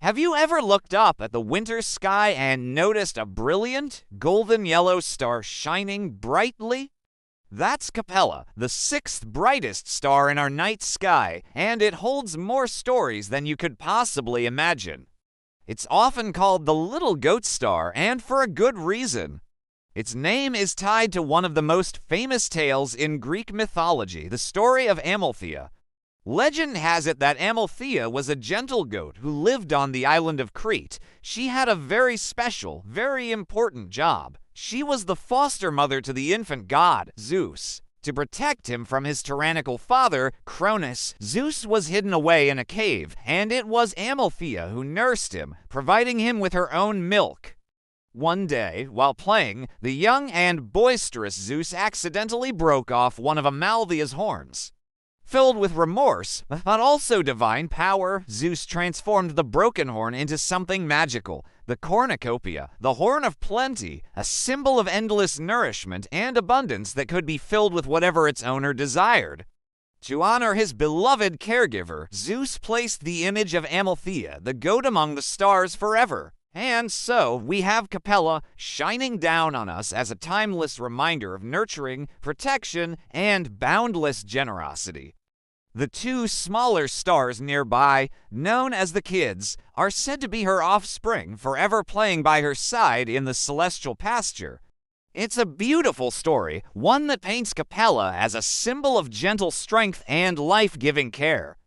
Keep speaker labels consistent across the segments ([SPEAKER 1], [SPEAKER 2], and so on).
[SPEAKER 1] Have you ever looked up at the winter sky and noticed a brilliant, golden yellow star shining brightly? That's Capella, the sixth brightest star in our night sky, and it holds more stories than you could possibly imagine. It's often called the Little Goat Star, and for a good reason. Its name is tied to one of the most famous tales in Greek mythology, the story of Amalthea. Legend has it that Amalthea was a gentle goat who lived on the island of Crete. She had a very special, very important job. She was the foster mother to the infant god, Zeus. To protect him from his tyrannical father, Cronus, Zeus was hidden away in a cave, and it was Amalthea who nursed him, providing him with her own milk. One day, while playing, the young and boisterous Zeus accidentally broke off one of Amalthea's horns. Filled with remorse, but also divine power, Zeus transformed the broken horn into something magical, the cornucopia, the horn of plenty, a symbol of endless nourishment and abundance that could be filled with whatever its owner desired. To honor his beloved caregiver, Zeus placed the image of Amalthea, the goat among the stars, forever. And so, we have Capella shining down on us as a timeless reminder of nurturing, protection, and boundless generosity. The two smaller stars nearby, known as the Kids, are said to be her offspring, forever playing by her side in the celestial pasture. It's a beautiful story, one that paints Capella as a symbol of gentle strength and life-giving care.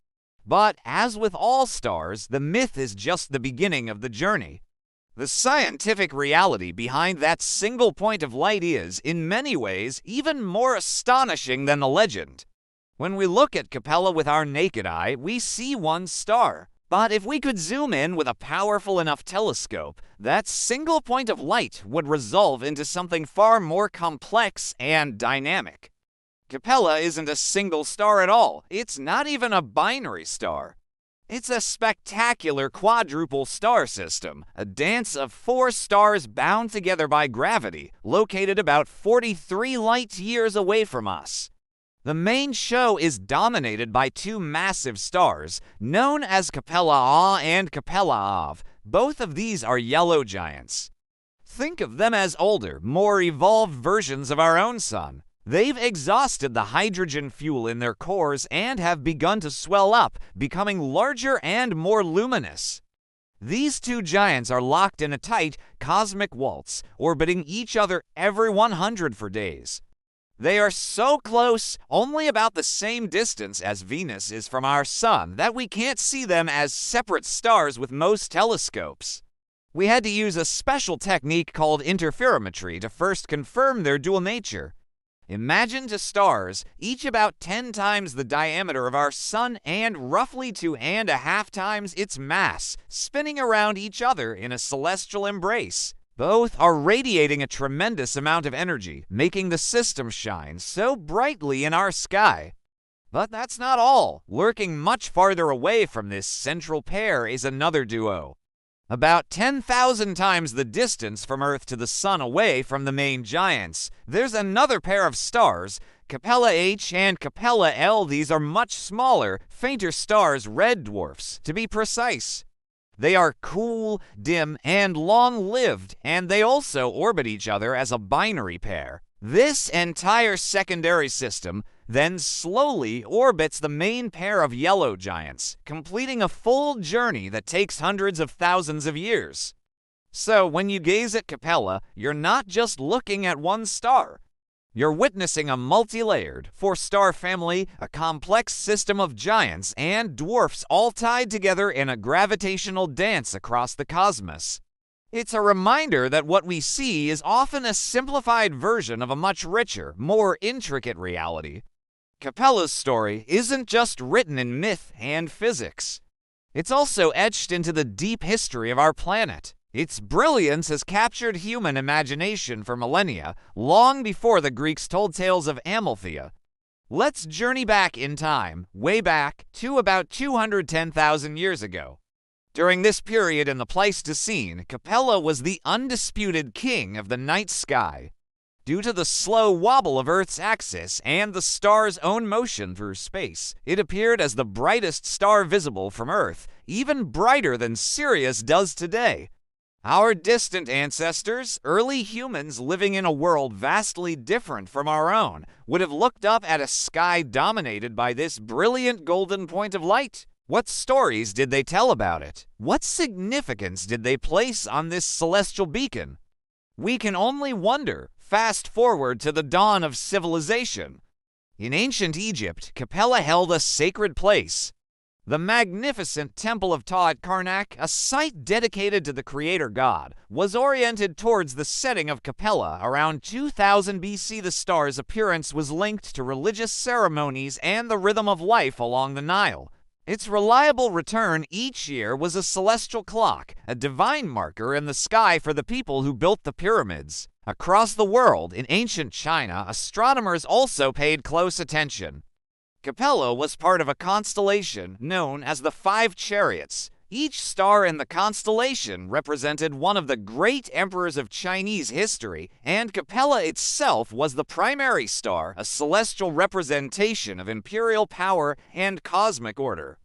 [SPEAKER 1] But as with all stars, the myth is just the beginning of the journey. The scientific reality behind that single point of light is, in many ways, even more astonishing than the legend. When we look at Capella with our naked eye, we see one star. But if we could zoom in with a powerful enough telescope, that single point of light would resolve into something far more complex and dynamic. Capella isn't a single star at all. It's not even a binary star. It's a spectacular quadruple star system, a dance of 4 stars bound together by gravity, located about 43 light-years away from us. The main show is dominated by 2 massive stars, known as Capella A and Capella Av. Both of these are yellow giants. Think of them as older, more evolved versions of our own sun. They've exhausted the hydrogen fuel in their cores and have begun to swell up, becoming larger and more luminous. These 2 giants are locked in a tight cosmic waltz, orbiting each other every 100 for days. They are so close, only about the same distance as Venus is from our sun, that we can't see them as separate stars with most telescopes. We had to use a special technique called interferometry to first confirm their dual nature. Imagine 2 stars, each about 10 times the diameter of our sun and roughly 2.5 times its mass, spinning around each other in a celestial embrace. Both are radiating a tremendous amount of energy, making the system shine so brightly in our sky. But that's not all. Lurking much farther away from this central pair is another duo. About 10,000 times the distance from Earth to the Sun away from the main giants, there's another pair of stars, Capella H and Capella L. These are much smaller, fainter stars, red dwarfs, to be precise. They are cool, dim, and long-lived, and they also orbit each other as a binary pair. This entire secondary system then slowly orbits the main pair of yellow giants, completing a full journey that takes hundreds of thousands of years. So when you gaze at Capella, you're not just looking at one star. You're witnessing a multi-layered, 4-star family, a complex system of giants and dwarfs all tied together in a gravitational dance across the cosmos. It's a reminder that what we see is often a simplified version of a much richer, more intricate reality. Capella's story isn't just written in myth and physics. It's also etched into the deep history of our planet. Its brilliance has captured human imagination for millennia, long before the Greeks told tales of Amalthea. Let's journey back in time, way back to about 210,000 years ago. During this period in the Pleistocene, Capella was the undisputed king of the night sky. Due to the slow wobble of Earth's axis and the star's own motion through space, it appeared as the brightest star visible from Earth, even brighter than Sirius does today. Our distant ancestors, early humans living in a world vastly different from our own, would have looked up at a sky dominated by this brilliant golden point of light. What stories did they tell about it? What significance did they place on this celestial beacon? We can only wonder. Fast forward to the dawn of civilization. In ancient Egypt, Capella held a sacred place. The magnificent Temple of Ptah at Karnak, a site dedicated to the creator god, was oriented towards the setting of Capella. Around 2000 BC, the star's appearance was linked to religious ceremonies and the rhythm of life along the Nile. Its reliable return each year was a celestial clock, a divine marker in the sky for the people who built the pyramids. Across the world, in ancient China, astronomers also paid close attention. Capella was part of a constellation known as the Five Chariots. Each star in the constellation represented one of the great emperors of Chinese history, and Capella itself was the primary star, a celestial representation of imperial power and cosmic order.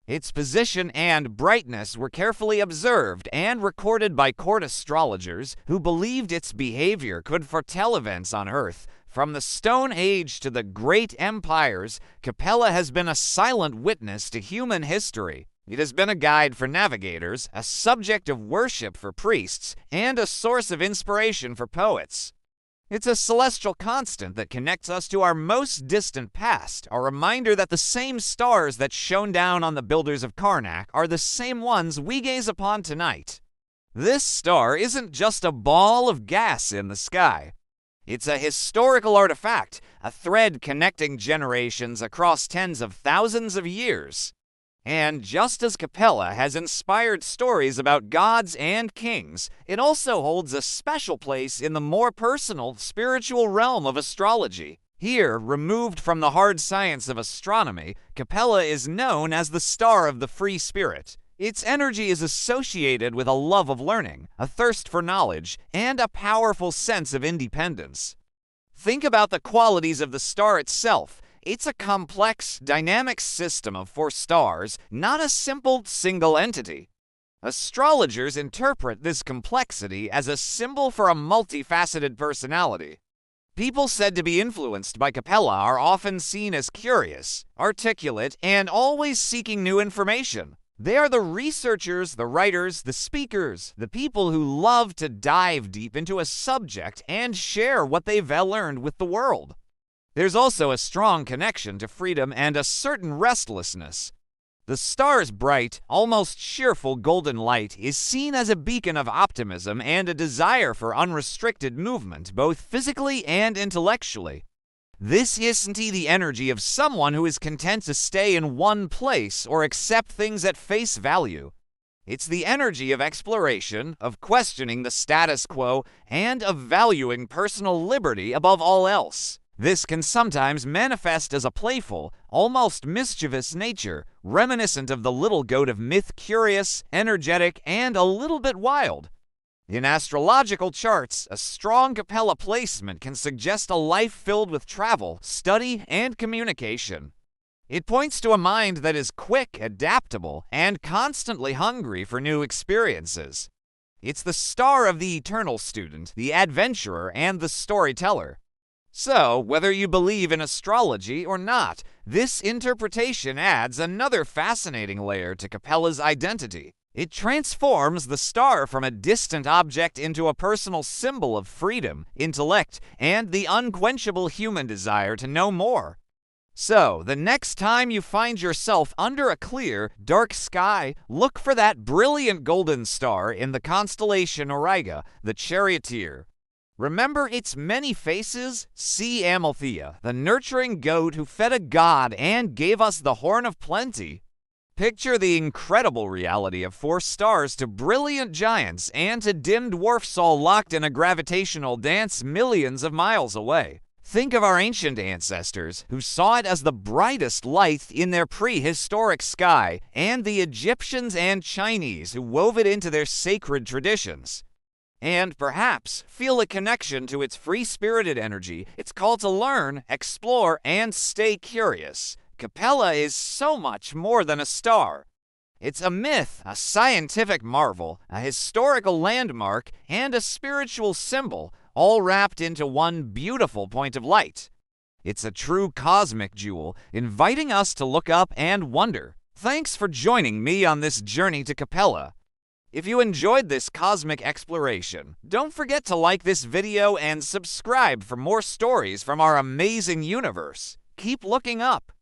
[SPEAKER 1] Its position and brightness were carefully observed and recorded by court astrologers who believed its behavior could foretell events on Earth. From the Stone Age to the great empires, Capella has been a silent witness to human history. It has been a guide for navigators, a subject of worship for priests, and a source of inspiration for poets. It's a celestial constant that connects us to our most distant past, a reminder that the same stars that shone down on the builders of Karnak are the same ones we gaze upon tonight. This star isn't just a ball of gas in the sky. It's a historical artifact, a thread connecting generations across tens of thousands of years. And just as Capella has inspired stories about gods and kings, it also holds a special place in the more personal, spiritual realm of astrology. Here, removed from the hard science of astronomy, Capella is known as the star of the free spirit. Its energy is associated with a love of learning, a thirst for knowledge, and a powerful sense of independence. Think about the qualities of the star itself. It's a complex, dynamic system of four stars, not a simple, single entity. Astrologers interpret this complexity as a symbol for a multifaceted personality. People said to be influenced by Capella are often seen as curious, articulate, and always seeking new information. They are the researchers, the writers, the speakers, the people who love to dive deep into a subject and share what they've learned with the world. There's also a strong connection to freedom and a certain restlessness. The star's bright, almost cheerful golden light is seen as a beacon of optimism and a desire for unrestricted movement, both physically and intellectually. This isn't the energy of someone who is content to stay in one place or accept things at face value. It's the energy of exploration, of questioning the status quo, and of valuing personal liberty above all else. This can sometimes manifest as a playful, almost mischievous nature, reminiscent of the little goat of myth, curious, energetic, and a little bit wild. In astrological charts, a strong Capella placement can suggest a life filled with travel, study, and communication. It points to a mind that is quick, adaptable, and constantly hungry for new experiences. It's the star of the eternal student, the adventurer, and the storyteller. So, whether you believe in astrology or not, this interpretation adds another fascinating layer to Capella's identity. It transforms the star from a distant object into a personal symbol of freedom, intellect, and the unquenchable human desire to know more. So, the next time you find yourself under a clear, dark sky, look for that brilliant golden star in the constellation Auriga, the charioteer. Remember its many faces? See Amalthea, the nurturing goat who fed a god and gave us the horn of plenty. Picture the incredible reality of four stars to brilliant giants and to dim dwarfs all locked in a gravitational dance millions of miles away. Think of our ancient ancestors who saw it as the brightest light in their prehistoric sky, and the Egyptians and Chinese who wove it into their sacred traditions. and perhaps feel a connection to its free-spirited energy, its call to learn, explore, and stay curious. Capella is so much more than a star. It's a myth, a scientific marvel, a historical landmark, and a spiritual symbol, all wrapped into one beautiful point of light. It's a true cosmic jewel, inviting us to look up and wonder. Thanks for joining me on this journey to Capella. If you enjoyed this cosmic exploration, don't forget to like this video and subscribe for more stories from our amazing universe. Keep looking up.